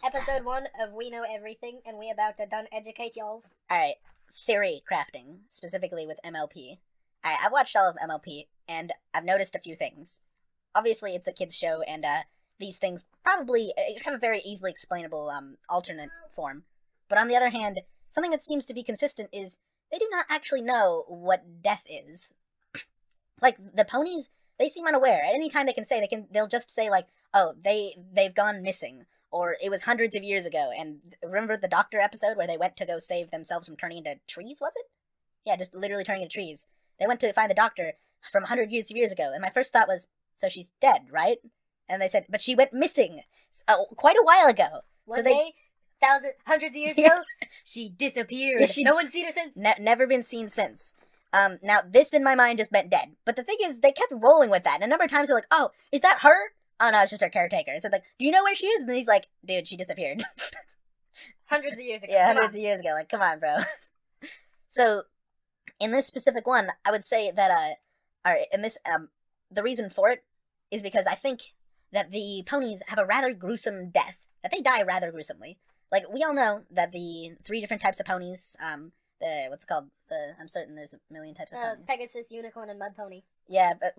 Episode 1 of We Know Everything, and we about to done educate y'alls. Alright, theory crafting, specifically with MLP. Alright, I've watched all of MLP, and I've noticed a few things. Obviously, it's a kid's show, and these things probably have a very easily explainable alternate form. But on the other hand, something that seems to be consistent is they do not actually know what death is. Like, the ponies, they seem unaware. At any time they'll just say, like, oh, they've gone missing. Or it was hundreds of years ago, and remember the doctor episode where they went to go save themselves from turning into trees, was it? Yeah, just literally turning into trees. They went to find the doctor from 100 years ago, and my first thought was, so she's dead, right? And they said, but she went missing quite a while ago. One day, hundreds of years ago, she disappeared. No one's seen her since. Never been seen since. Now, this in my mind just meant dead. But the thing is, they kept rolling with that, and a number of times they're like, oh, is that her? Oh no, it's just our caretaker. So like, do you know where she is? And he's like, dude, she disappeared. Hundreds of years ago. Yeah, hundreds of years ago. Like, come on, bro. So, in this specific one, I would say that, the reason for it is because I think that the ponies have a rather gruesome death. That they die rather gruesomely. Like, we all know that the 3 different types of ponies, I'm certain there's a million types of ponies. Pegasus, Unicorn, and Mud Pony. Yeah, but...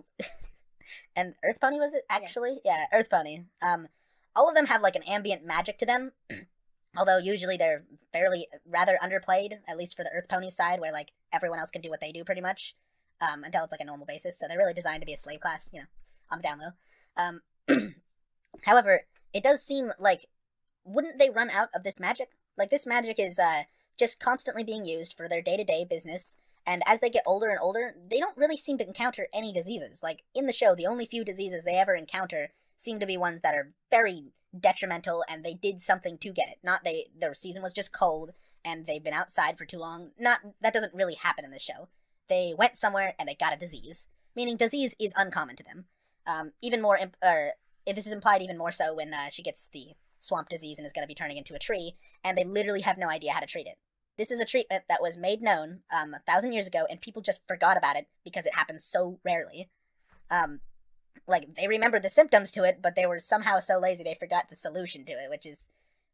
And Earth Pony, was it, actually? Yeah, Earth Pony. All of them have, like, an ambient magic to them, although usually they're rather underplayed, at least for the Earth Pony side, where, like, everyone else can do what they do, pretty much, until it's, like, a normal basis, so they're really designed to be a slave class, on the down low. However, it does seem like, wouldn't they run out of this magic? Like, this magic is, just constantly being used for their day-to-day business, and as they get older and older, they don't really seem to encounter any diseases. Like, in the show, the only few diseases they ever encounter seem to be ones that are very detrimental, and they did something to get it. Their season was just cold, and they've been outside for too long. That doesn't really happen in this show. They went somewhere, and they got a disease. Meaning, disease is uncommon to them. If this is implied even more so when she gets the swamp disease and is going to be turning into a tree, and they literally have no idea how to treat it. This is a treatment that was made known 1,000 years ago, and people just forgot about it because it happens so rarely. Like, they remembered the symptoms to it, but they were somehow so lazy they forgot the solution to it, which is,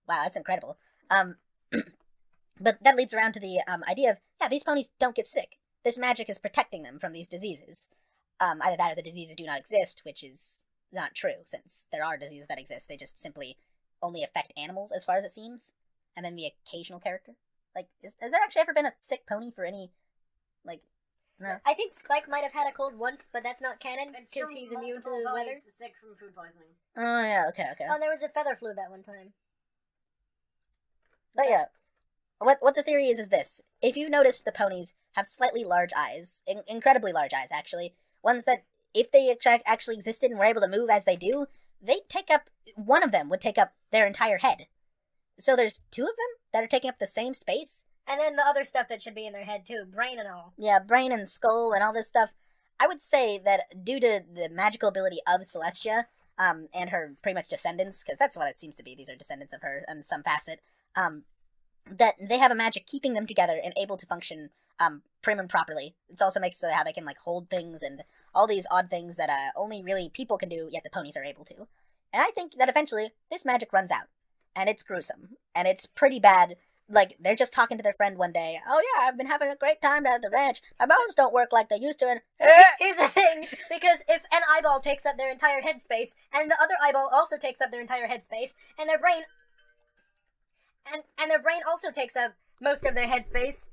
wow, that's incredible. But that leads around to the idea of, yeah, these ponies don't get sick. This magic is protecting them from these diseases. Either that or the diseases do not exist, which is not true, since there are diseases that exist. They just simply only affect animals, as far as it seems, and then the occasional character. Like, has there actually ever been a sick pony for any, like, no? I think Spike might have had a cold once, but that's not canon, because he's immune to the weather. He's sick from food poisoning. Oh, yeah, okay. Oh, there was a feather flu that one time. But yeah, what the theory is this. If you notice, the ponies have slightly large eyes, incredibly large eyes, actually. Ones that, if they actually existed and were able to move as they do, one of them would take up their entire head. So there's 2 of them that are taking up the same space? And then the other stuff that should be in their head, too. Brain and all. Yeah, brain and skull and all this stuff. I would say that due to the magical ability of Celestia, and her pretty much descendants, because that's what it seems to be, these are descendants of her in some facet, that they have a magic keeping them together and able to function prim and properly. It also makes so how they can, like, hold things and all these odd things that only really people can do, yet the ponies are able to. And I think that eventually this magic runs out. And it's gruesome. And it's pretty bad. Like, they're just talking to their friend one day. Oh, yeah, I've been having a great time down at the ranch. My bones don't work like they used to. And here's the thing. Because if an eyeball takes up their entire headspace, and the other eyeball also takes up their entire headspace, and their brain... And their brain also takes up most of their headspace,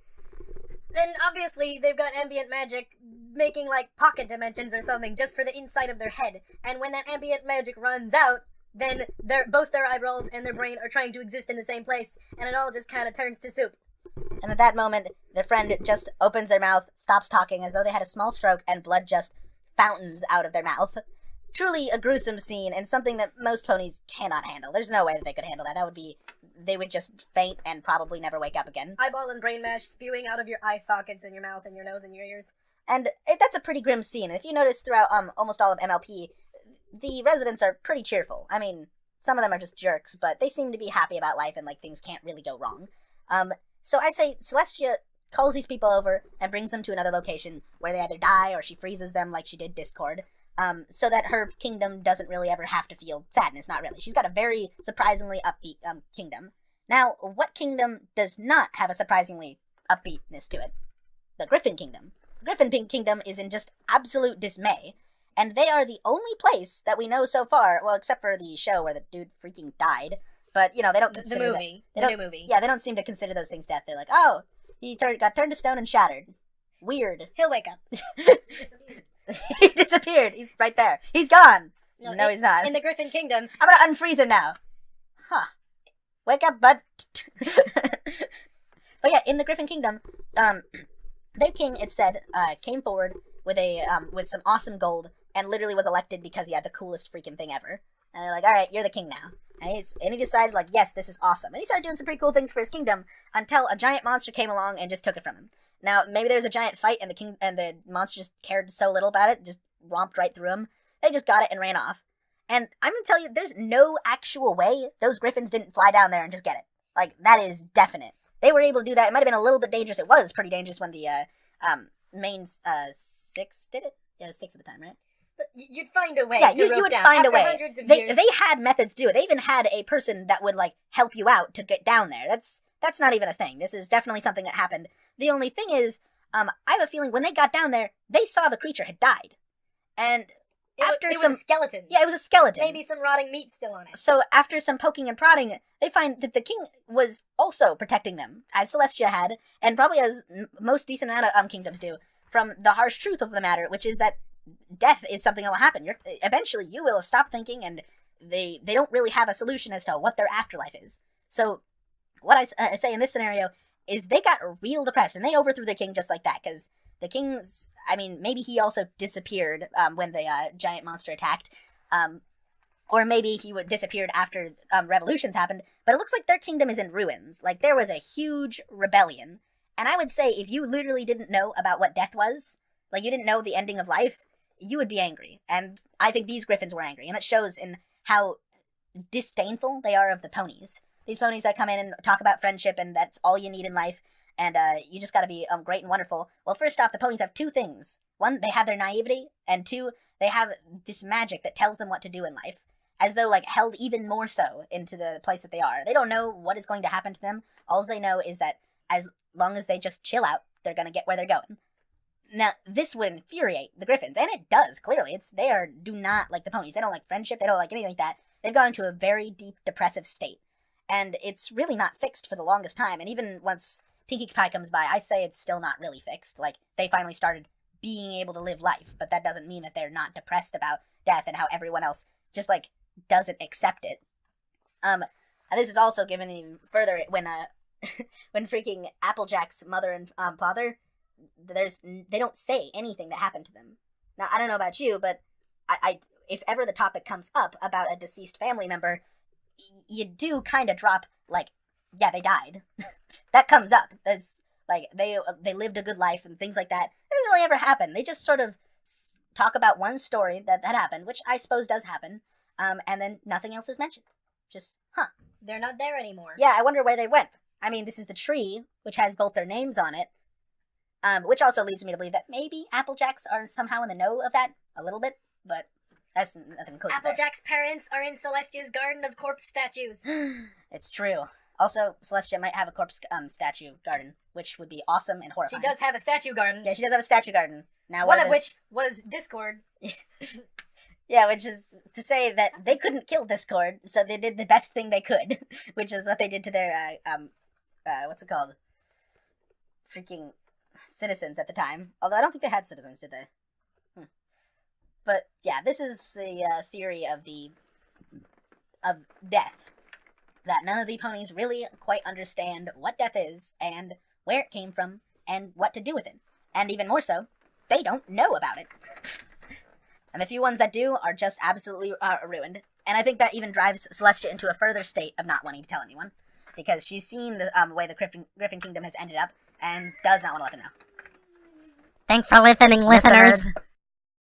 then obviously they've got ambient magic making, like, pocket dimensions or something just for the inside of their head. And when that ambient magic runs out, then both their eyeballs and their brain are trying to exist in the same place, and it all just kind of turns to soup. And at that moment, their friend just opens their mouth, stops talking as though they had a small stroke, and blood just fountains out of their mouth. Truly a gruesome scene, and something that most ponies cannot handle. There's no way that they could handle that. They would just faint and probably never wake up again. Eyeball and brain mash spewing out of your eye sockets and your mouth and your nose and your ears. And that's a pretty grim scene. And if you notice throughout almost all of MLP, the residents are pretty cheerful. I mean, some of them are just jerks, but they seem to be happy about life and, like, things can't really go wrong. So I'd say Celestia calls these people over and brings them to another location where they either die or she freezes them like she did Discord. so that her kingdom doesn't really ever have to feel sadness. Not really. She's got a very surprisingly upbeat kingdom. Now, what kingdom does not have a surprisingly upbeatness to it? The Griffin Kingdom. The Griffin Kingdom is in just absolute dismay, and they are the only place that we know so far, well, except for the show where the dude freaking died, but, you know, they don't consider the movie. The new movie. Yeah, they don't seem to consider those things death. They're like, oh, he got turned to stone and shattered. Weird. He'll wake up. He disappeared. He's right there. He's gone. No, he's not. In the Griffin Kingdom. I'm gonna unfreeze him now. Huh. Wake up, bud. But yeah, in the Griffin Kingdom, their king, it said, came forward with with some awesome gold and literally was elected because he had the coolest freaking thing ever. And they're like, all right, you're the king now. And he decided, like, yes, this is awesome. And he started doing some pretty cool things for his kingdom until a giant monster came along and just took it from him. Now, maybe there was a giant fight and the monster just cared so little about it, just romped right through him. They just got it and ran off. And I'm gonna tell you, there's no actual way those griffins didn't fly down there and just get it. Like, that is definite. They were able to do that. It might have been a little bit dangerous. It was pretty dangerous when the main six did it. Yeah, it was 6 at the time, right? But you'd find a way. Yeah, to you rope would down. find a After way. Hundreds of They years. had methods to do it. They even had a person that would, like, help you out to get down there. That's not even a thing. This is definitely something that happened. The only thing is, I have a feeling when they got down there, they saw the creature had died. And after it some... was a skeleton. Yeah, it was a skeleton. Maybe some rotting meat still on it. So after some poking and prodding, they find that the king was also protecting them, as Celestia had, and probably as most decent amount of kingdoms do, from the harsh truth of the matter, which is that death is something that will happen. Eventually, you will stop thinking, and they don't really have a solution as to what their afterlife is. So what I say in this scenario is they got real depressed, and they overthrew the king just like that, because the king's, I mean, maybe he also disappeared when the giant monster attacked, or maybe he disappeared after revolutions happened, but it looks like their kingdom is in ruins. Like, there was a huge rebellion, and I would say if you literally didn't know about what death was, like, you didn't know the ending of life, you would be angry, and I think these griffins were angry, and it shows in how disdainful they are of the ponies. These ponies that come in and talk about friendship, and that's all you need in life, and you just gotta be great and wonderful. Well, first off, the ponies have 2 things. 1, they have their naivety, and 2, they have this magic that tells them what to do in life, as though, like, held even more so into the place that they are. They don't know what is going to happen to them. All they know is that as long as they just chill out, they're gonna get where they're going. Now, this would infuriate the griffins, and it does, clearly. Do not like the ponies. They don't like friendship. They don't like anything like that. They've gone into a very deep depressive state, and it's really not fixed for the longest time, and even once Pinkie Pie comes by, I say it's still not really fixed. Like, they finally started being able to live life, but that doesn't mean that they're not depressed about death and how everyone else just, like, doesn't accept it. And this is also given even further when when freaking Applejack's mother and father, they don't say anything that happened to them. Now, I don't know about you, but I if ever the topic comes up about a deceased family member, you do kind of drop, like, yeah, they died. That comes up. That's, like, they lived a good life and things like that. It doesn't really ever happen. They just sort of talk about one story that happened, which I suppose does happen, and then nothing else is mentioned. Just, They're not there anymore. Yeah, I wonder where they went. I mean, this is the tree, which has both their names on it, which also leads me to believe that maybe Applejacks are somehow in the know of that a little bit, but that's nothing close to Applejack's parents are in Celestia's garden of corpse statues. It's true. Also, Celestia might have a corpse statue garden, which would be awesome and horrifying. She does have a statue garden. Yeah, she does have a statue garden. Now, one of which was Discord. Yeah, which is to say that they couldn't kill Discord, so they did the best thing they could, which is what they did to their, what's it called? Freaking citizens at the time. Although I don't think they had citizens, did they? But, yeah, this is the theory of death. That none of the ponies really quite understand what death is, and where it came from, and what to do with it. And even more so, they don't know about it. And the few ones that do are just absolutely ruined. And I think that even drives Celestia into a further state of not wanting to tell anyone. Because she's seen the way the Griffin Kingdom has ended up, and does not want to let them know. Thanks for listening, listeners.